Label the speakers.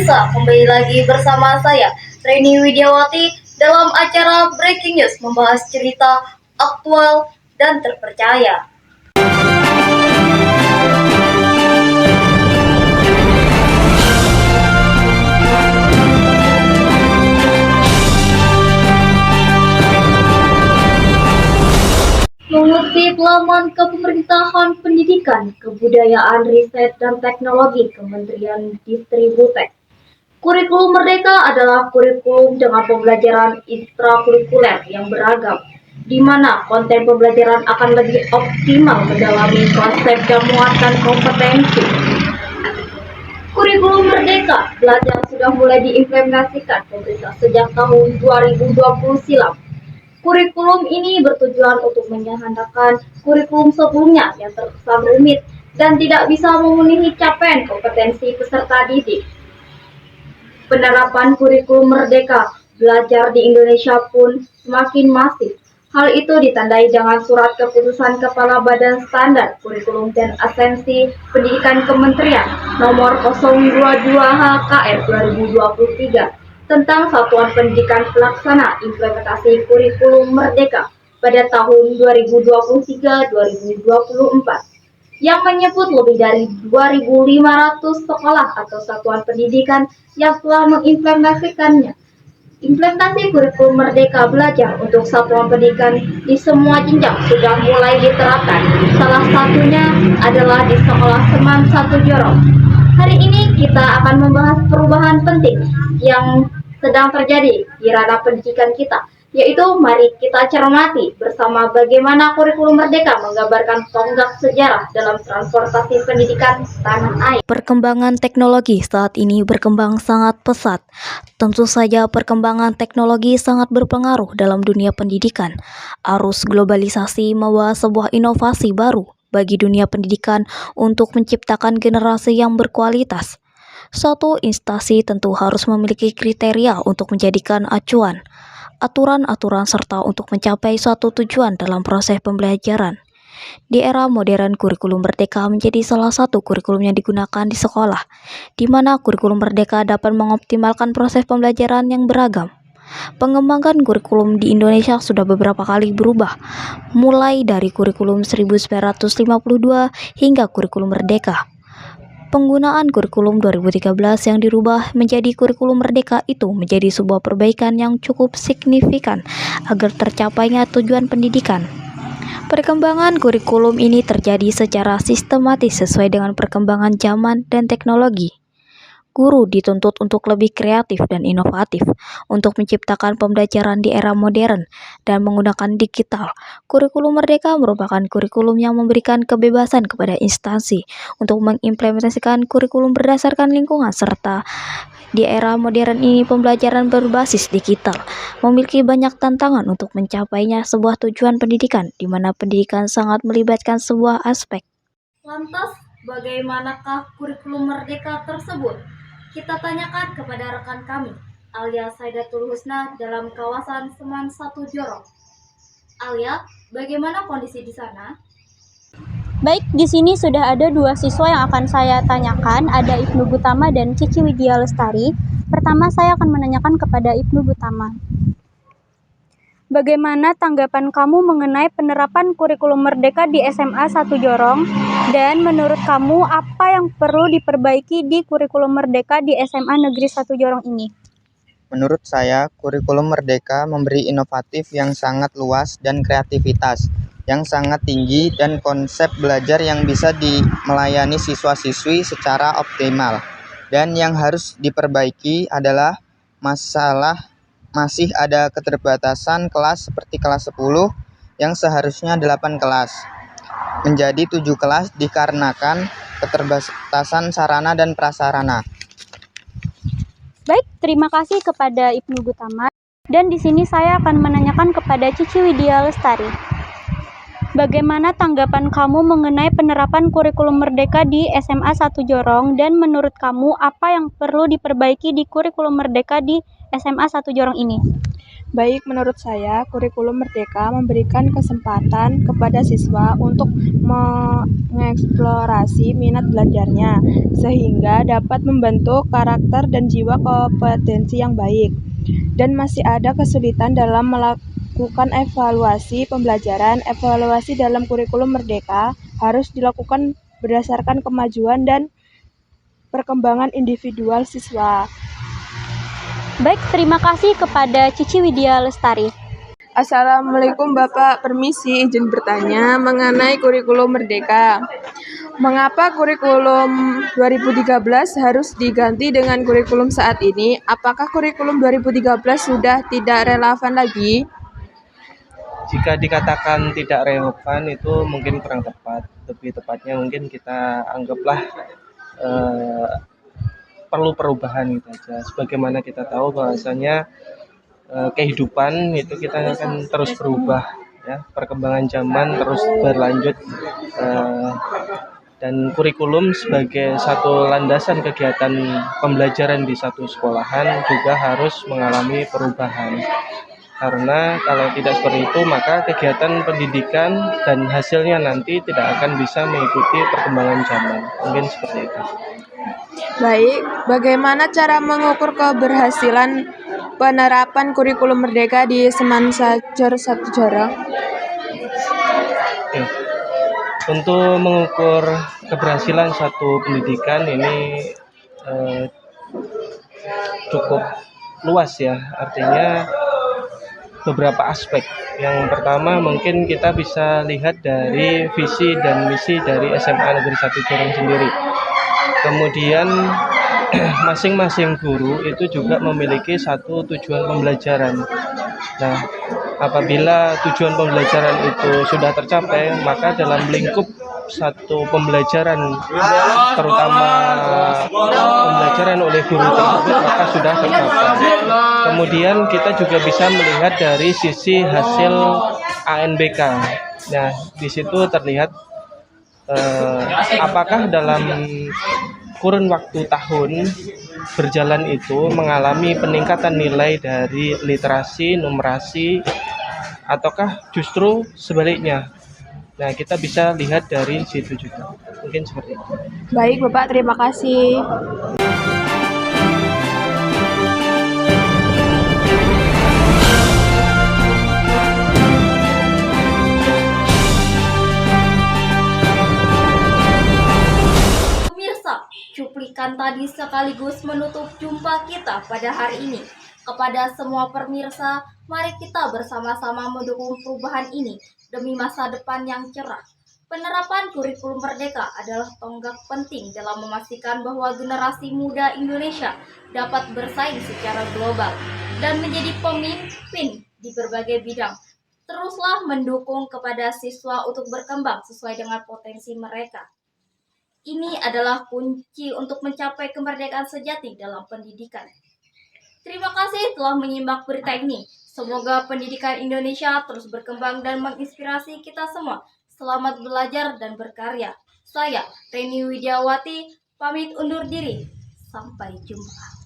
Speaker 1: pemirsa, kembali lagi bersama saya, Reni Widiawati, dalam acara Breaking News membahas cerita aktual dan terpercaya. Mengutip laman Kepemerintahan Pendidikan, Kebudayaan, Riset, dan Teknologi Kementerian Distrik, kurikulum Merdeka adalah kurikulum dengan pembelajaran intrakurikuler yang beragam, di mana konten pembelajaran akan lebih optimal mendalami konsep dan muatan kompetensi. Kurikulum Merdeka Belajar sudah mulai diimplementasikan pemerintah sejak tahun 2020 silam. Kurikulum ini bertujuan untuk menyahandakan kurikulum sebelumnya yang terkesan rumit dan tidak bisa memenuhi capaian kompetensi peserta didik. Penerapan kurikulum Merdeka Belajar di Indonesia pun semakin masif. Hal itu ditandai dengan surat keputusan Kepala Badan Standar Kurikulum dan Asensi Pendidikan Kementerian nomor 022/HKR 2023 tentang Satuan Pendidikan Pelaksana Implementasi Kurikulum Merdeka pada tahun 2023-2024 yang menyebut lebih dari 2.500 sekolah atau satuan pendidikan yang telah mengimplementasikannya. Implementasi kurikulum Merdeka Belajar untuk satuan pendidikan di semua jenjang sudah mulai diterapkan. Salah satunya adalah di Sekolah Seman Satu Jorong. Hari ini kita akan membahas perubahan penting yang sedang terjadi di ranah pendidikan kita, yaitu mari kita cermati bersama bagaimana kurikulum Merdeka menggambarkan tonggak sejarah dalam transportasi pendidikan tanah air.
Speaker 2: Perkembangan teknologi saat ini berkembang sangat pesat. Tentu saja perkembangan teknologi sangat berpengaruh dalam dunia pendidikan. Arus globalisasi membawa sebuah inovasi baru bagi dunia pendidikan untuk menciptakan generasi yang berkualitas. Suatu instansi tentu harus memiliki kriteria untuk menjadikan acuan, aturan-aturan serta untuk mencapai suatu tujuan dalam proses pembelajaran. Di era modern, kurikulum Merdeka menjadi salah satu kurikulum yang digunakan di sekolah, di mana kurikulum Merdeka dapat mengoptimalkan proses pembelajaran yang beragam. Pengembangan kurikulum di Indonesia sudah beberapa kali berubah, mulai dari kurikulum 1952 hingga kurikulum Merdeka. Penggunaan kurikulum 2013 yang dirubah menjadi kurikulum Merdeka itu menjadi sebuah perbaikan yang cukup signifikan agar tercapainya tujuan pendidikan. Perkembangan kurikulum ini terjadi secara sistematis sesuai dengan perkembangan zaman dan teknologi. Guru dituntut untuk lebih kreatif dan inovatif untuk menciptakan pembelajaran di era modern dan menggunakan digital. Kurikulum Merdeka merupakan kurikulum yang memberikan kebebasan kepada instansi untuk mengimplementasikan kurikulum berdasarkan lingkungan serta di era modern ini pembelajaran berbasis digital memiliki banyak tantangan untuk mencapainya sebuah tujuan pendidikan di mana pendidikan sangat melibatkan sebuah aspek.
Speaker 1: Lantas, bagaimanakah kurikulum Merdeka tersebut? Kita tanyakan kepada rekan kami, Alia Saidatul Husna dalam kawasan Seman Satu Jorong. Alia, bagaimana kondisi di sana?
Speaker 3: Baik, di sini sudah ada dua siswa yang akan saya tanyakan, ada Ibnu Gutama dan Cici Widya Lestari. Pertama, saya akan menanyakan kepada Ibnu Gutama. Bagaimana tanggapan kamu mengenai penerapan kurikulum Merdeka di SMA 1 Jorong? Dan menurut kamu, apa yang perlu diperbaiki di kurikulum Merdeka di SMA Negeri 1 Jorong ini?
Speaker 4: Menurut saya, kurikulum Merdeka memberi inovatif yang sangat luas dan kreativitas yang sangat tinggi dan konsep belajar yang bisa melayani siswa-siswi secara optimal. Dan yang harus diperbaiki adalah masalah masih ada keterbatasan kelas seperti kelas 10 yang seharusnya 8 kelas menjadi 7 kelas dikarenakan keterbatasan sarana dan prasarana.
Speaker 3: Baik, terima kasih kepada Ibnu Gutama. Dan di sini saya akan menanyakan kepada Cici Widya Lestari. Bagaimana tanggapan kamu mengenai penerapan kurikulum Merdeka di SMA 1 Jorong dan menurut kamu apa yang perlu diperbaiki di kurikulum Merdeka di SMA 1 Jorong ini?
Speaker 5: Baik, menurut saya, kurikulum Merdeka memberikan kesempatan kepada siswa untuk mengeksplorasi minat belajarnya, sehingga dapat membentuk karakter dan jiwa kompetensi yang baik. Dan masih ada kesulitan dalam melakukan evaluasi pembelajaran. Evaluasi dalam kurikulum Merdeka harus dilakukan berdasarkan kemajuan dan perkembangan individual siswa.
Speaker 3: Baik, terima kasih kepada Cici Widya Lestari.
Speaker 5: Assalamualaikum Bapak, permisi izin bertanya mengenai kurikulum Merdeka. Mengapa kurikulum 2013 harus diganti dengan kurikulum saat ini? Apakah kurikulum 2013 sudah tidak relevan lagi?
Speaker 6: Jika dikatakan tidak relevan itu mungkin kurang tepat. Lebih tepatnya mungkin kita anggaplah perlu perubahan gitu aja. Sebagaimana kita tahu bahwasanya kehidupan itu kita akan terus berubah, ya. Perkembangan zaman terus berlanjut, dan kurikulum sebagai satu landasan kegiatan pembelajaran di satu sekolahan juga harus mengalami perubahan. Karena kalau tidak seperti itu, maka kegiatan pendidikan dan hasilnya nanti tidak akan bisa mengikuti perkembangan zaman. Mungkin seperti itu.
Speaker 5: Baik, bagaimana cara mengukur keberhasilan penerapan kurikulum Merdeka di Semansajar Satu Jarang?
Speaker 6: Oke. Untuk mengukur keberhasilan satu pendidikan ini cukup luas ya, artinya beberapa aspek. Yang pertama mungkin kita bisa lihat dari visi dan misi dari SMA Negeri 1 Jarang sendiri. Kemudian masing-masing guru itu juga memiliki satu tujuan pembelajaran. Nah, apabila tujuan pembelajaran itu sudah tercapai, maka dalam lingkup satu pembelajaran, terutama pembelajaran oleh guru tersebut, maka sudah tercapai. Kemudian kita juga bisa melihat dari sisi hasil ANBK. Nah, di situ terlihat apakah dalam kurun waktu tahun berjalan itu mengalami peningkatan nilai dari literasi, numerasi, ataukah justru sebaliknya. Nah, kita bisa lihat dari situ juga. Mungkin seperti itu.
Speaker 5: Baik, Bapak, terima kasih.
Speaker 1: Pemirsa, cuplikan tadi sekaligus menutup jumpa kita pada hari ini. Kepada semua pemirsa, mari kita bersama-sama mendukung perubahan ini demi masa depan yang cerah. Penerapan kurikulum Merdeka adalah tonggak penting dalam memastikan bahwa generasi muda Indonesia dapat bersaing secara global dan menjadi pemimpin di berbagai bidang. Teruslah mendukung kepada siswa untuk berkembang sesuai dengan potensi mereka. Ini adalah kunci untuk mencapai kemerdekaan sejati dalam pendidikan. Terima kasih telah menyimak berita ini. Semoga pendidikan Indonesia terus berkembang dan menginspirasi kita semua. Selamat belajar dan berkarya. Saya, Reni Widiawati, pamit undur diri. Sampai jumpa.